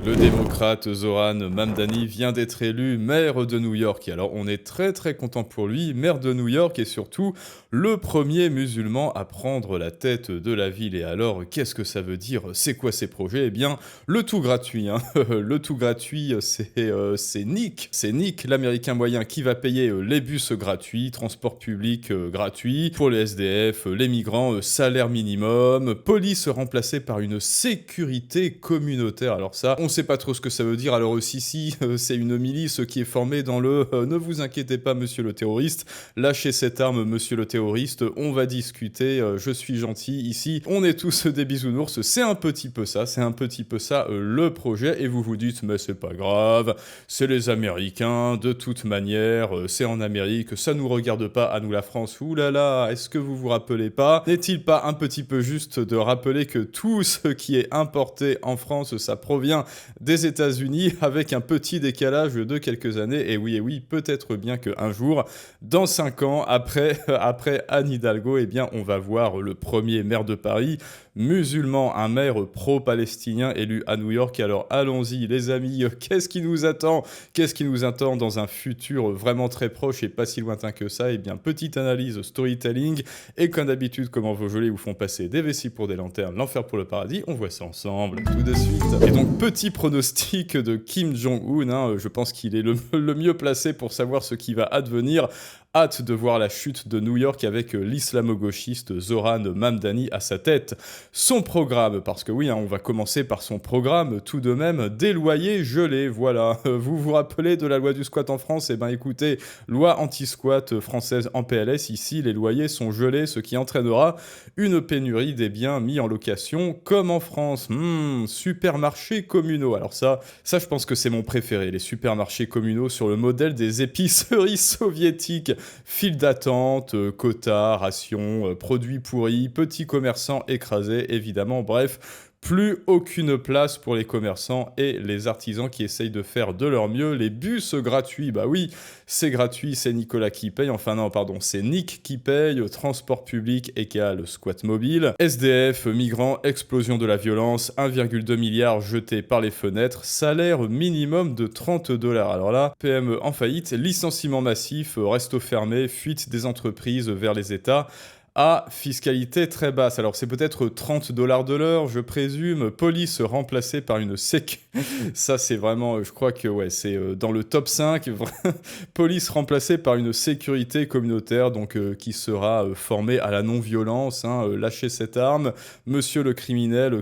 Le démocrate Zoran Mamdani vient d'être élu maire de New York. Et alors on est très content pour lui, maire de New York et surtout le premier musulman à prendre la tête de la ville. Et alors qu'est-ce que ça veut dire? C'est quoi ces projets? Eh bien le tout gratuit. Le tout gratuit c'est Nick l'américain moyen qui va payer les bus gratuits, transport public gratuit pour les SDF, les migrants, salaire minimum, police remplacée par une sécurité communautaire. Alors ça, on sait pas trop ce que ça veut dire. Alors aussi, c'est une milice qui est formée dans le ne vous inquiétez pas, monsieur le terroriste, lâchez cette arme, monsieur le terroriste, on va discuter, je suis gentil ici, on est tous des bisounours. C'est un petit peu ça, le projet. Et vous vous dites, mais c'est pas grave, c'est les Américains, de toute manière, c'est en Amérique, ça nous regarde pas à nous la France. Ouh là là, est-ce que vous vous rappelez pas? N'est-il pas un petit peu juste de rappeler que tout ce qui est importé en France, ça provient des États-Unis avec un petit décalage de quelques années? Et oui, peut-être bien qu'un jour, dans 5 ans, après Anne Hidalgo, eh bien, on va voir le premier maire de Paris musulman, un maire pro-palestinien élu à New York. Alors allons-y les amis, qu'est-ce qui nous attend dans un futur vraiment très proche et pas si lointain que ça? Eh bien, petite analyse storytelling et comme d'habitude, comment vos gelées vous font passer des vessies pour des lanternes, l'enfer pour le paradis, on voit ça ensemble tout de suite. Et donc petit pronostic de Kim Jong-un, je pense qu'il est le mieux placé pour savoir ce qui va advenir. Hâte de voir la chute de New York avec l'islamo-gauchiste Zoran Mamdani à sa tête. Son programme, parce que oui, on va commencer par son programme tout de même, des loyers gelés, voilà. Vous vous rappelez de la loi du squat en France? Eh ben écoutez, loi anti-squat française en PLS, ici les loyers sont gelés, ce qui entraînera une pénurie des biens mis en location, comme en France. Supermarchés communaux, alors ça je pense que c'est mon préféré, les supermarchés communaux sur le modèle des épiceries soviétiques. File d'attente, quotas, rations, produits pourris, petits commerçants écrasés, évidemment, bref, plus aucune place pour les commerçants et les artisans qui essayent de faire de leur mieux. Les bus gratuits, bah oui, c'est gratuit, c'est Nicolas qui paye, enfin non, pardon, c'est Nick qui paye, transport public égale squat mobile, SDF, migrants, explosion de la violence, 1,2 milliard jeté par les fenêtres, salaire minimum de 30 $. Alors là, PME en faillite, licenciement massif, resto fermé, fuite des entreprises vers les États, à fiscalité très basse. Alors c'est peut-être 30 $ de l'heure, je présume, police remplacée par une ça c'est vraiment, je crois que ouais, c'est dans le top 5, police remplacée par une sécurité communautaire, donc qui sera formée à la non-violence, lâchez cette arme, monsieur le criminel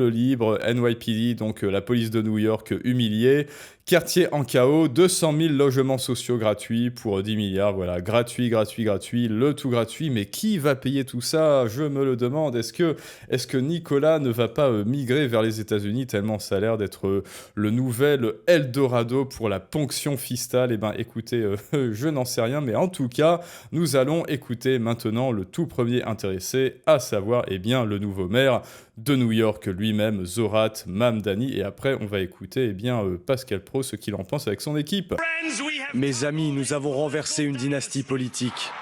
libre, NYPD, donc la police de New York humiliée, quartier en chaos, 200 000 logements sociaux gratuits pour 10 milliards, voilà, gratuit, le tout gratuit, mais qui va payer tout ça? Je me le demande. Est-ce que Nicolas ne va pas migrer vers les États-Unis tellement ça a l'air d'être le nouvel Eldorado pour la ponction fiscale? Eh ben écoutez, je n'en sais rien, mais en tout cas, nous allons écouter maintenant le tout premier intéressé, à savoir, eh bien, le nouveau maire de New York lui-même, Zoran Mamdani, et après on va écouter Pascal Praud ce qu'il en pense avec son équipe. Mes amis, nous avons renversé une dynastie politique.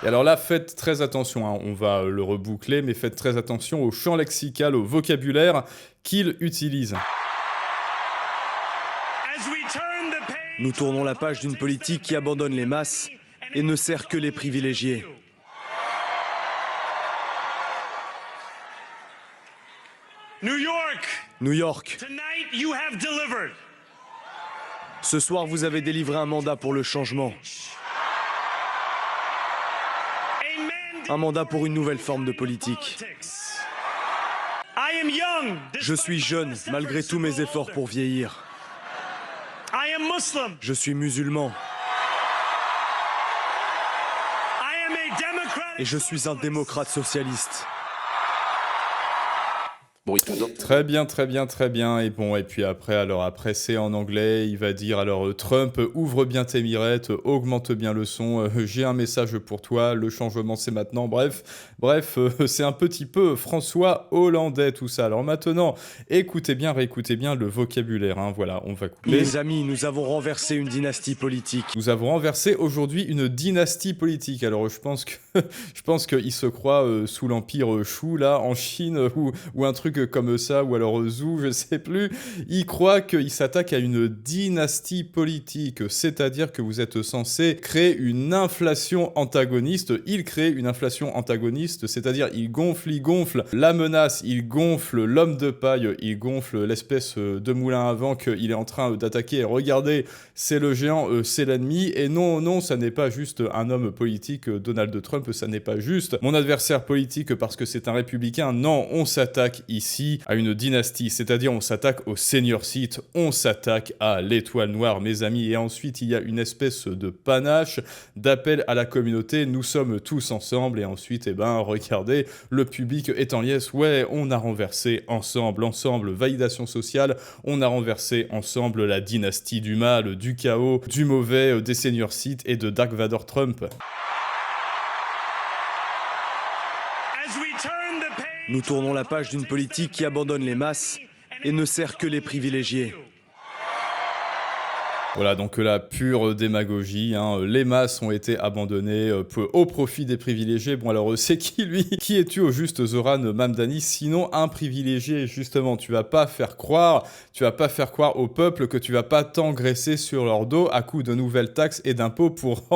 Et alors là, faites très attention, on va le reboucler, mais faites très attention au champ lexical, au vocabulaire qu'il utilise. Nous tournons la page d'une politique qui abandonne les masses et ne sert que les privilégiés. New York. Ce soir, vous avez délivré un mandat pour le changement. Un mandat pour une nouvelle forme de politique. Je suis jeune, malgré tous mes efforts pour vieillir. Je suis musulman. Et je suis un démocrate socialiste. Très bien. Et bon, et puis après c'est en anglais, il va dire, Trump, ouvre bien tes mirettes, augmente bien le son, j'ai un message pour toi, le changement c'est maintenant, bref, c'est un petit peu François Hollandais tout ça. Alors maintenant, réécoutez bien le vocabulaire, voilà, on va couper. Mes amis, nous avons renversé une dynastie politique. Nous avons renversé aujourd'hui une dynastie politique. Alors je pense qu'il se croit sous l'empire Shu, là, en Chine, ou un truc Zulg comme ça, ou alors Zou, je sais plus. Il croit qu'il s'attaque à une dynastie politique, c'est-à-dire que vous êtes censé créer une inflation antagoniste. Il crée une inflation antagoniste, c'est-à-dire il gonfle la menace, il gonfle l'homme de paille, il gonfle l'espèce de moulin à vent qu'il est en train d'attaquer. Et regardez, c'est le géant, c'est l'ennemi. Et non, non, ça n'est pas juste un homme politique, Donald Trump, ça n'est pas juste mon adversaire politique parce que c'est un républicain. Non, on s'attaque ici à une dynastie, c'est-à-dire on s'attaque au senior seat, on s'attaque à l'étoile noire, mes amis. Et ensuite, il y a une espèce de panache, d'appel à la communauté, nous sommes tous ensemble. Et ensuite, eh ben, regardez, le public est en liesse. Ouais, on a renversé ensemble, validation sociale, on a renversé ensemble la dynastie du mal, du chaos, du mauvais, des senior seats et de Dark Vador Trump. Nous tournons la page d'une politique qui abandonne les masses et ne sert que les privilégiés. Voilà, donc la pure démagogie, hein. Les masses ont été abandonnées au profit des privilégiés. Bon alors c'est qui lui? Qui es-tu au juste Zoran Mamdani? Sinon un privilégié, justement. Tu vas pas faire croire au peuple que tu vas pas t'engraisser sur leur dos à coups de nouvelles taxes et d'impôts pour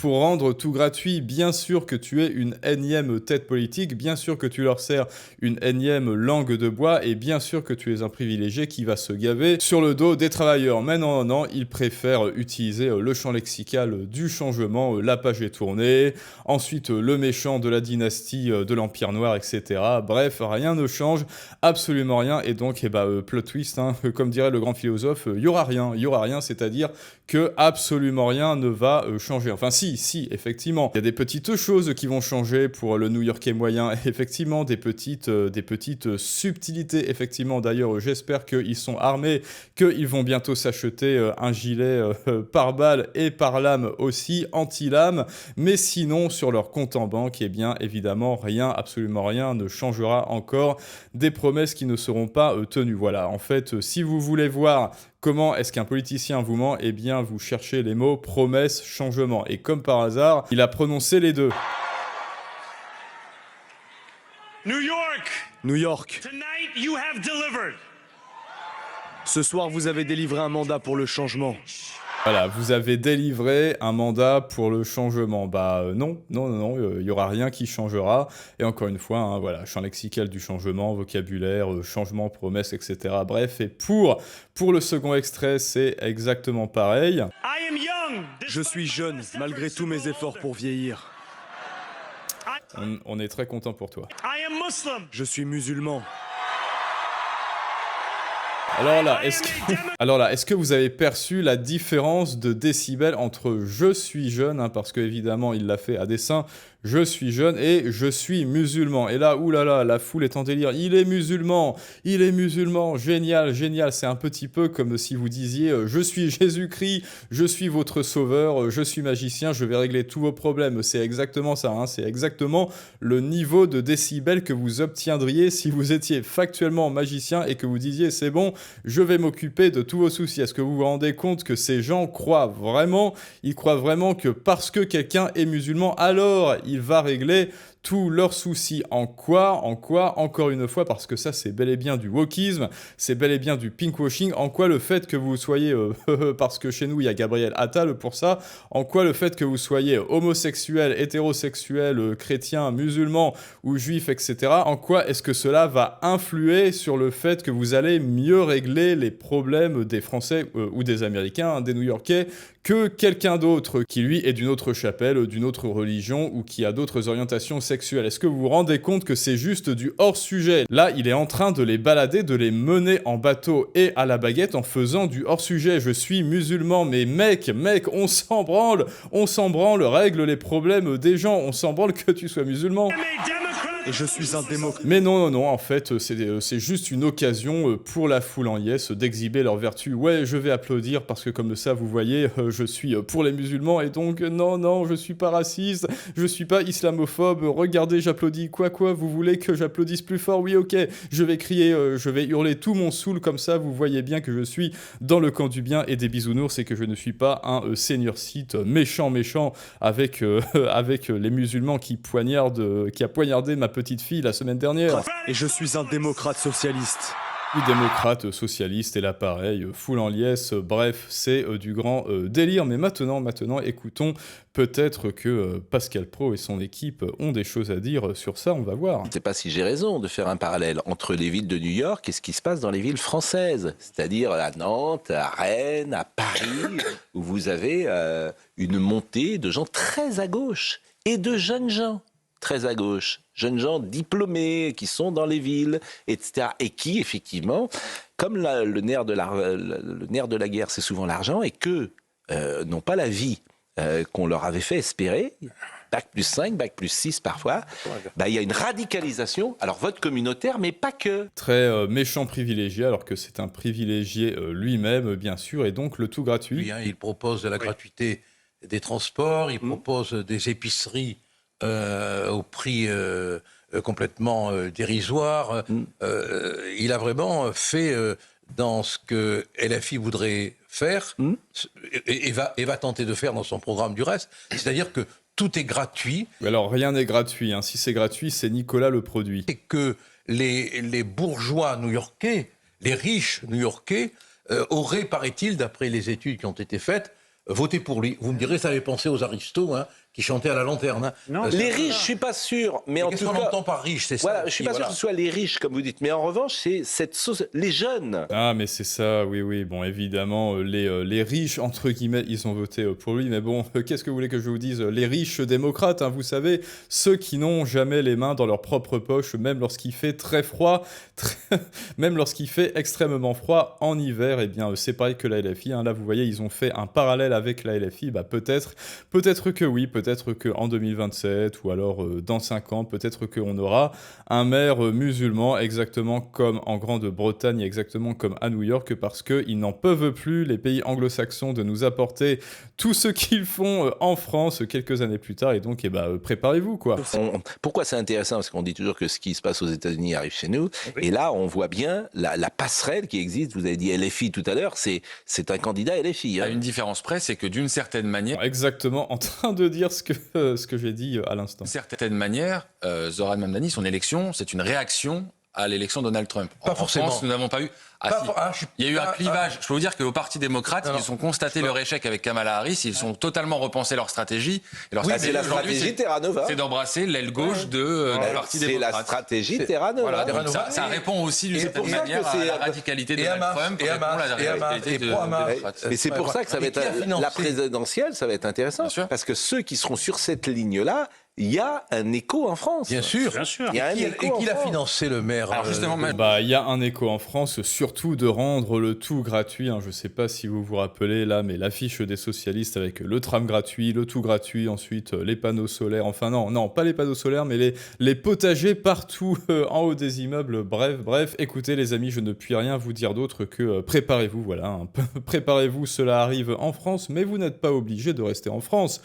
rendre tout gratuit. Bien sûr que tu es une énième tête politique, bien sûr que tu leur sers une énième langue de bois, et bien sûr que tu es un privilégié qui va se gaver sur le dos des travailleurs. Mais non, non, ils préfère utiliser le champ lexical du changement, la page est tournée, ensuite le méchant de la dynastie de l'Empire Noir, etc. Bref, rien ne change, absolument rien, et donc, plot twist, hein, comme dirait le grand philosophe, il y aura rien, c'est-à-dire que absolument rien ne va changer. Enfin si, effectivement, il y a des petites choses qui vont changer pour le New-Yorkais moyen, effectivement, des petites subtilités, effectivement. D'ailleurs, j'espère qu'ils sont armés, qu'ils vont bientôt s'acheter un gilet par balle et par lame aussi, anti-lame, mais sinon, sur leur compte en banque, eh bien, évidemment, rien, absolument rien ne changera encore, des promesses qui ne seront pas tenues. Voilà, en fait, si vous voulez voir comment est-ce qu'un politicien vous ment, eh bien, vous cherchez les mots promesse, changement. Et comme par hasard, il a prononcé les deux. New York. Tonight you have delivered. Ce soir, vous avez délivré un mandat pour le changement. Voilà, vous avez délivré un mandat pour le changement. Non, il y aura rien qui changera. Et encore une fois, hein, voilà, champ lexical du changement, vocabulaire, changement, promesse, etc. Bref, et pour le second extrait, c'est exactement pareil. Je suis jeune, malgré tous mes efforts pour vieillir. On est très content pour toi. Je suis musulman. Alors là, est-ce que vous avez perçu la différence de décibels entre je suis jeune, hein, parce que évidemment il l'a fait à dessein, je suis jeune et je suis musulman. Et là, oulala, la foule est en délire. Il est musulman, génial. C'est un petit peu comme si vous disiez je suis Jésus-Christ, je suis votre sauveur, je suis magicien, je vais régler tous vos problèmes. C'est exactement ça, hein, c'est exactement le niveau de décibels que vous obtiendriez si vous étiez factuellement magicien et que vous disiez c'est bon, je vais m'occuper de tous vos soucis. Est-ce que vous vous rendez compte que ces gens croient vraiment que parce que quelqu'un est musulman, alors il va régler tous leurs soucis? En quoi? Encore une fois, parce que ça, c'est bel et bien du wokisme, c'est bel et bien du pinkwashing. En quoi le fait que vous soyez, parce que chez nous, il y a Gabriel Attal pour ça, en quoi le fait que vous soyez homosexuel, hétérosexuel, chrétien, musulman ou juif, etc., en quoi est-ce que cela va influer sur le fait que vous allez mieux régler les problèmes des Français ou des Américains, hein, des New-Yorkais, que quelqu'un d'autre qui, lui, est d'une autre chapelle, d'une autre religion ou qui a d'autres orientations sexuelles? Est-ce que vous vous rendez compte que c'est juste du hors-sujet? Là, il est en train de les balader, de les mener en bateau et à la baguette en faisant du hors-sujet. Je suis musulman, mais mec, on s'en branle, règle les problèmes des gens, on s'en branle que tu sois musulman. Et je suis un démocrate. Mais non, en fait, c'est juste une occasion pour la foule en liesse d'exhiber leur vertu. Ouais, je vais applaudir parce que comme ça, vous voyez, je suis pour les musulmans et donc non, je suis pas raciste, je suis pas islamophobe, regardez, j'applaudis. Quoi, vous voulez que j'applaudisse plus fort? Oui, ok, je vais crier, je vais hurler tout mon soul comme ça, vous voyez bien que je suis dans le camp du bien et des bisounours et que je ne suis pas un senior seat méchant avec les musulmans qui a poignardé ma petite fille la semaine dernière. Et je suis un démocrate socialiste. Démocrate, socialiste, et là pareil, foule en liesse, bref, c'est du grand délire. Mais maintenant, écoutons, peut-être que Pascal Praud et son équipe ont des choses à dire sur ça, on va voir. Je ne sais pas si j'ai raison de faire un parallèle entre les villes de New York et ce qui se passe dans les villes françaises, c'est-à-dire à Nantes, à Rennes, à Paris, où vous avez une montée de gens très à gauche et de jeunes gens très à gauche, jeunes gens diplômés qui sont dans les villes, etc. Et qui, effectivement, comme le nerf de la guerre, c'est souvent l'argent, et que n'ont pas la vie qu'on leur avait fait espérer, bac plus 5, bac plus 6 parfois, il y a une radicalisation, alors vote communautaire, mais pas que. Très méchant privilégié, alors que c'est un privilégié lui-même, bien sûr, et donc le tout gratuit. Il propose de la gratuité des transports, il propose des épiceries au prix complètement dérisoire. Il a vraiment fait dans ce que LFI voudrait faire et va tenter de faire dans son programme du reste. C'est-à-dire que tout est gratuit. Alors rien n'est gratuit, hein. Si c'est gratuit, c'est Nicolas le produit. Et que les bourgeois new-yorkais, les riches new-yorkais, auraient, paraît-il, d'après les études qui ont été faites, voté pour lui. Vous me direz, ça avait pensé aux aristos, qui chantaient à la lanterne. Non, les riches, je suis pas sûr. Mais en tout cas, qu'est-ce qu'on entend par riche, c'est ça. Voilà, je suis pas sûr que ce soit les riches, comme vous dites. Mais en revanche, c'est cette sauce, les jeunes. Ah, mais c'est ça, oui. Bon, évidemment, les riches, entre guillemets, ils ont voté pour lui. Mais bon, qu'est-ce que vous voulez que je vous dise? Les riches démocrates, hein, vous savez, ceux qui n'ont jamais les mains dans leur propre poche, même lorsqu'il fait très froid, même lorsqu'il fait extrêmement froid en hiver. Eh bien, c'est pareil que la LFI. Hein. Là, vous voyez, ils ont fait un parallèle avec la LFI. Peut-être que oui, peut-être qu'en 2027 ou alors dans 5 ans, peut-être qu'on aura un maire musulman exactement comme en Grande-Bretagne, exactement comme à New York, parce qu'ils n'en peuvent plus, les pays anglo-saxons, de nous apporter tout ce qu'ils font en France quelques années plus tard. Et donc, préparez-vous, quoi. Pourquoi c'est intéressant? Parce qu'on dit toujours que ce qui se passe aux États-Unis arrive chez nous. Oui. Et là, on voit bien la passerelle qui existe. Vous avez dit LFI tout à l'heure, c'est un candidat LFI. Hein. À une différence près, c'est que d'une certaine manière... Exactement, en train de dire ce que j'ai dit à l'instant. D'une certaine manière, Zoran Mamdani, son élection, c'est une réaction à l'élection de Donald Trump. Pas forcément. En France, nous n'avons pas eu... il y a eu un clivage. Je peux vous dire qu'au Parti démocrate, ils ont constaté leur échec avec Kamala Harris, ils ont totalement repensé leur stratégie. Et leur stratégie, c'est la stratégie Terra Nova. C'est d'embrasser l'aile gauche du Parti démocrate. C'est la stratégie Terra Nova. Voilà, ça répond aussi d'une certaine manière à la radicalité de Donald Trump, répond à la radicalité de démocrate. Mais c'est pour ça que ça va être la présidentielle, ça va être intéressant, parce que ceux qui seront sur cette ligne-là, il y a un écho en France. Bien sûr. Il y a un écho. Et qui l'a financé, le maire? Alors justement, il y a un écho en France, surtout de rendre le tout gratuit. Hein. Je ne sais pas si vous vous rappelez là, mais l'affiche des socialistes avec le tram gratuit, le tout gratuit, ensuite les panneaux solaires. Enfin non, pas les panneaux solaires, mais les potagers partout en haut des immeubles. Bref, écoutez les amis, je ne puis rien vous dire d'autre que préparez-vous, voilà. Hein. Préparez-vous, cela arrive en France, mais vous n'êtes pas obligé de rester en France.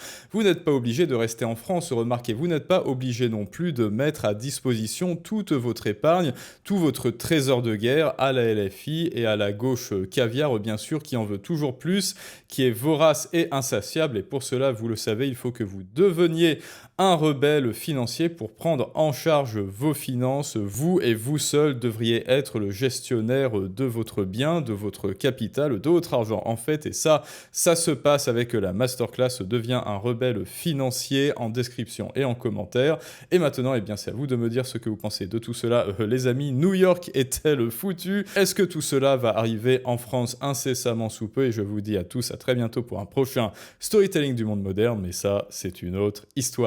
Remarquez, vous n'êtes pas obligé non plus de mettre à disposition toute votre épargne, tout votre trésor de guerre à la LFI et à la gauche caviar, bien sûr, qui en veut toujours plus, qui est vorace et insatiable. Et pour cela, vous le savez, il faut que vous deveniez un rebelle financier pour prendre en charge vos finances. Vous et vous seul devriez être le gestionnaire de votre bien, de votre capital, de votre argent en fait. Et ça se passe avec la masterclass Deviens un rebelle financier en description et en commentaire. Et maintenant, c'est à vous de me dire ce que vous pensez de tout cela. Les amis, New York est-elle foutue? Est-ce que tout cela va arriver en France incessamment sous peu? Et je vous dis à tous à très bientôt pour un prochain storytelling du monde moderne. Mais ça, c'est une autre histoire.